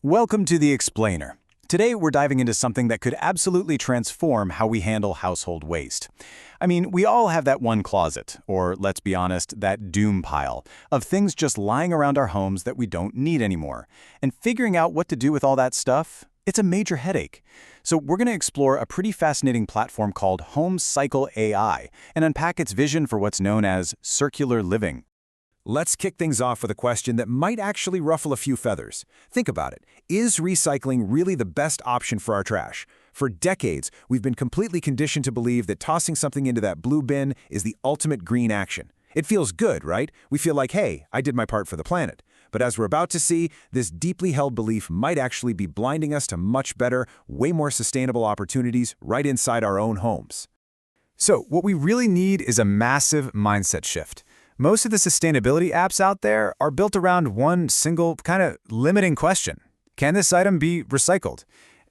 Welcome to The Explainer. Today we're diving into something that could absolutely transform how we handle household waste. I mean, we all have that one closet, or let's be honest, that doom pile, of things just lying around our homes that we don't need anymore. And figuring out what to do with all that stuff, it's a major headache. So we're going to explore a pretty fascinating platform called HomeCycle AI and unpack its vision for what's known as circular living. Let's kick things off with a question that might actually ruffle a few feathers. Think about it. Is recycling really the best option for our trash? For decades, we've been completely conditioned to believe that tossing something into that blue bin is the ultimate green action. It feels good, right? We feel like, hey, I did my part for the planet. But as we're about to see, this deeply held belief might actually be blinding us to much better, way more sustainable opportunities right inside our own homes. So what we really need is a massive mindset shift. Most of the sustainability apps out there are built around one single kind of limiting question. Can this item be recycled?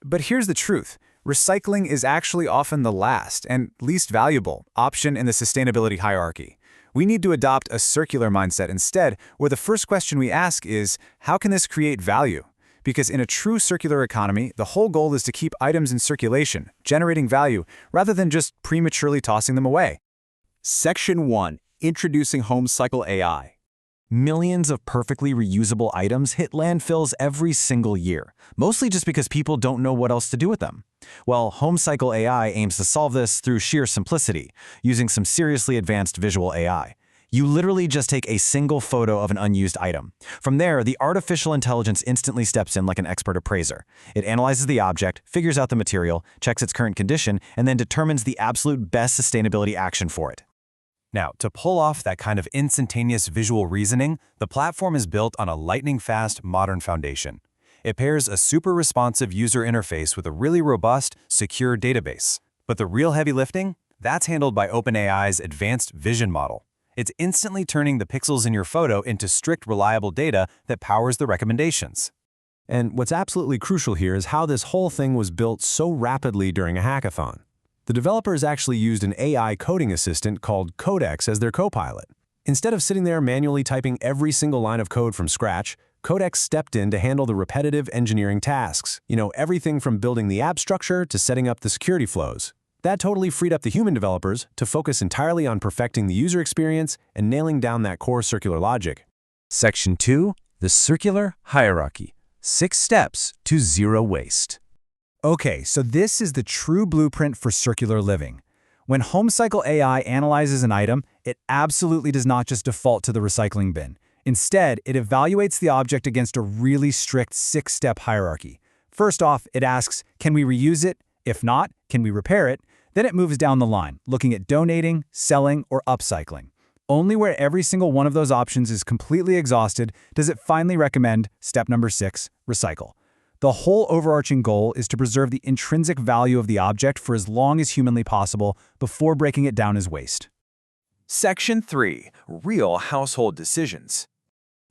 But here's the truth. Recycling is actually often the last and least valuable option in the sustainability hierarchy. We need to adopt a circular mindset instead, where the first question we ask is, how can this create value? Because in a true circular economy, the whole goal is to keep items in circulation, generating value, rather than just prematurely tossing them away. Section 1. Introducing HomeCycle AI. Millions of perfectly reusable items hit landfills every single year, mostly just because people don't know what else to do with them. Well, HomeCycle AI aims to solve this through sheer simplicity, using some seriously advanced visual AI. You literally just take a single photo of an unused item. From there, the artificial intelligence instantly steps in like an expert appraiser. It analyzes the object, figures out the material, checks its current condition, and then determines the absolute best sustainability action for it. Now, to pull off that kind of instantaneous visual reasoning, the platform is built on a lightning-fast, modern foundation. It pairs a super responsive user interface with a really robust, secure database. But the real heavy lifting? That's handled by OpenAI's advanced vision model. It's instantly turning the pixels in your photo into strict, reliable data that powers the recommendations. And what's absolutely crucial here is how this whole thing was built so rapidly during a hackathon. The developers actually used an AI coding assistant called Codex as their co-pilot. Instead of sitting there manually typing every single line of code from scratch, Codex stepped in to handle the repetitive engineering tasks. Everything from building the app structure to setting up the security flows. That totally freed up the human developers to focus entirely on perfecting the user experience and nailing down that core circular logic. Section 2. The Circular Hierarchy. 6 Steps to Zero Waste. Okay, so this is the true blueprint for circular living. When HomeCycle AI analyzes an item, it absolutely does not just default to the recycling bin. Instead, it evaluates the object against a really strict 6-step hierarchy. First off, it asks, can we reuse it? If not, can we repair it? Then it moves down the line, looking at donating, selling, or upcycling. Only where every single one of those options is completely exhausted does it finally recommend step number 6, recycle. The whole overarching goal is to preserve the intrinsic value of the object for as long as humanly possible before breaking it down as waste. Section 3. Real household decisions.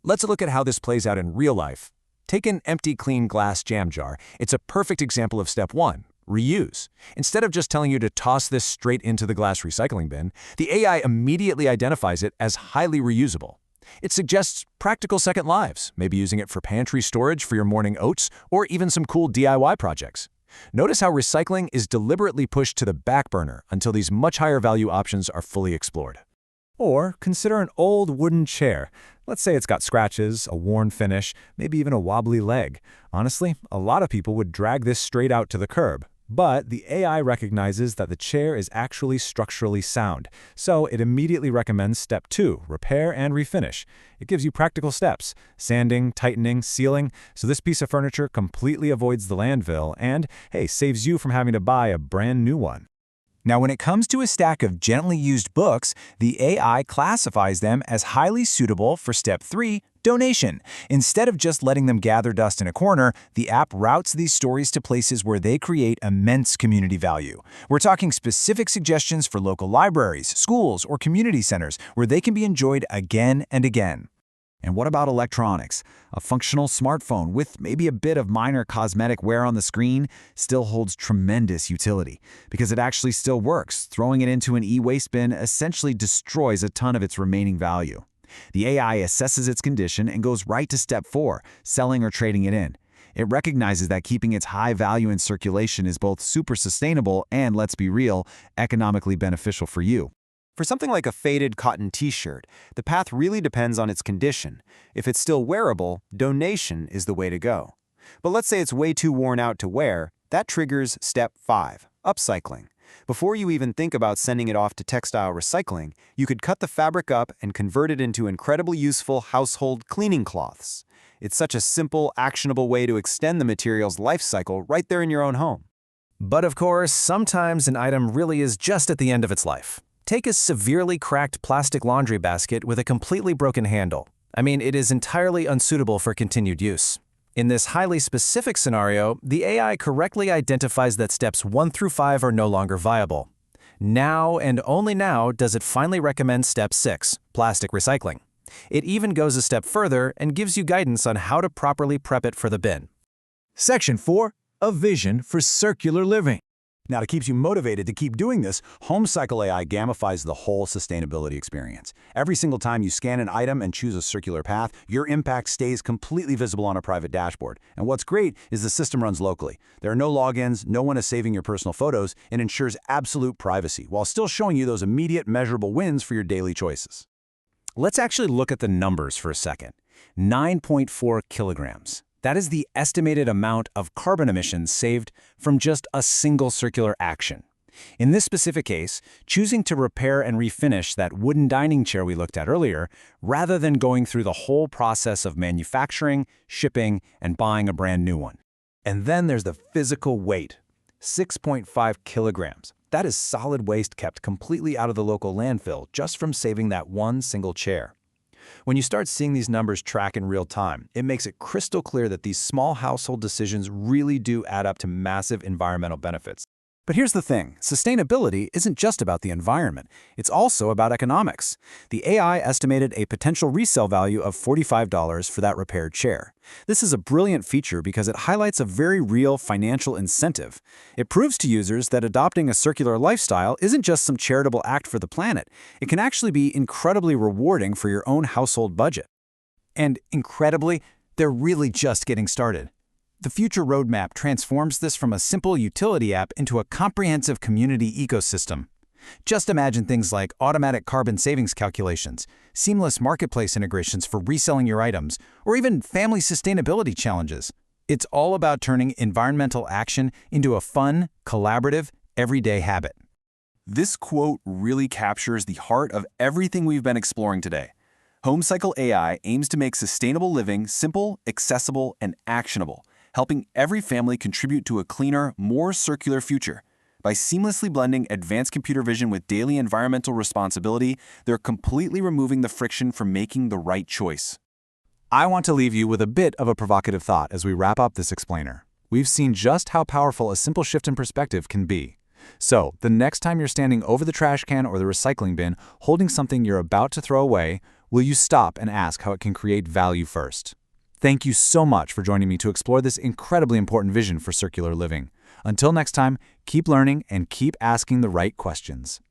Let's look at how this plays out in real life. Take an empty clean glass jam jar. It's a perfect example of step 1, reuse. Instead of just telling you to toss this straight into the glass recycling bin, the AI immediately identifies it as highly reusable. It suggests practical second lives, maybe using it for pantry storage for your morning oats, or even some cool DIY projects. Notice how recycling is deliberately pushed to the back burner until these much higher value options are fully explored. Or consider an old wooden chair. Let's say it's got scratches, a worn finish, maybe even a wobbly leg. Honestly, a lot of people would drag this straight out to the curb. But the AI recognizes that the chair is actually structurally sound, so it immediately recommends step 2, repair and refinish. It gives you practical steps, sanding, tightening, sealing, so this piece of furniture completely avoids the landfill and, hey, saves you from having to buy a brand new one. Now, when it comes to a stack of gently used books, the AI classifies them as highly suitable for step 3, donation. Instead of just letting them gather dust in a corner, the app routes these stories to places where they create immense community value. We're talking specific suggestions for local libraries, schools, or community centers where they can be enjoyed again and again. And what about electronics? A functional smartphone with maybe a bit of minor cosmetic wear on the screen still holds tremendous utility because it actually still works. Throwing it into an e-waste bin essentially destroys a ton of its remaining value. The AI assesses its condition and goes right to step 4, selling or trading it in. It recognizes that keeping its high value in circulation is both super sustainable and, let's be real, economically beneficial for you. For something like a faded cotton t-shirt, the path really depends on its condition. If it's still wearable, donation is the way to go. But let's say it's way too worn out to wear, that triggers step 5, upcycling. Before you even think about sending it off to textile recycling, you could cut the fabric up and convert it into incredibly useful household cleaning cloths. It's such a simple, actionable way to extend the material's life cycle right there in your own home. But of course, sometimes an item really is just at the end of its life. Take a severely cracked plastic laundry basket with a completely broken handle. I mean, it is entirely unsuitable for continued use. In this highly specific scenario, the AI correctly identifies that steps 1 through 5 are no longer viable. Now, and only now, does it finally recommend step 6, plastic recycling. It even goes a step further and gives you guidance on how to properly prep it for the bin. Section 4. A vision for circular living. Now, to keep you motivated to keep doing this, HomeCycle AI gamifies the whole sustainability experience. Every single time you scan an item and choose a circular path, your impact stays completely visible on a private dashboard. And what's great is the system runs locally. There are no logins, no one is saving your personal photos, and ensures absolute privacy, while still showing you those immediate measurable wins for your daily choices. Let's actually look at the numbers for a second. 9.4 kilograms. That is the estimated amount of carbon emissions saved from just a single circular action. In this specific case, choosing to repair and refinish that wooden dining chair we looked at earlier, rather than going through the whole process of manufacturing, shipping, and buying a brand new one. And then there's the physical weight, 6.5 kilograms. That is solid waste kept completely out of the local landfill just from saving that one single chair. When you start seeing these numbers track in real time, it makes it crystal clear that these small household decisions really do add up to massive environmental benefits. But here's the thing, sustainability isn't just about the environment, it's also about economics. The AI estimated a potential resale value of $45 for that repaired chair. This is a brilliant feature because it highlights a very real financial incentive. It proves to users that adopting a circular lifestyle isn't just some charitable act for the planet. It can actually be incredibly rewarding for your own household budget. And incredibly, they're really just getting started. The future roadmap transforms this from a simple utility app into a comprehensive community ecosystem. Just imagine things like automatic carbon savings calculations, seamless marketplace integrations for reselling your items, or even family sustainability challenges. It's all about turning environmental action into a fun, collaborative, everyday habit. This quote really captures the heart of everything we've been exploring today. HomeCycle AI aims to make sustainable living simple, accessible, and actionable, helping every family contribute to a cleaner, more circular future. By seamlessly blending advanced computer vision with daily environmental responsibility, they're completely removing the friction from making the right choice. I want to leave you with a bit of a provocative thought as we wrap up this explainer. We've seen just how powerful a simple shift in perspective can be. So, the next time you're standing over the trash can or the recycling bin, holding something you're about to throw away, will you stop and ask how it can create value first? Thank you so much for joining me to explore this incredibly important vision for circular living. Until next time, keep learning and keep asking the right questions.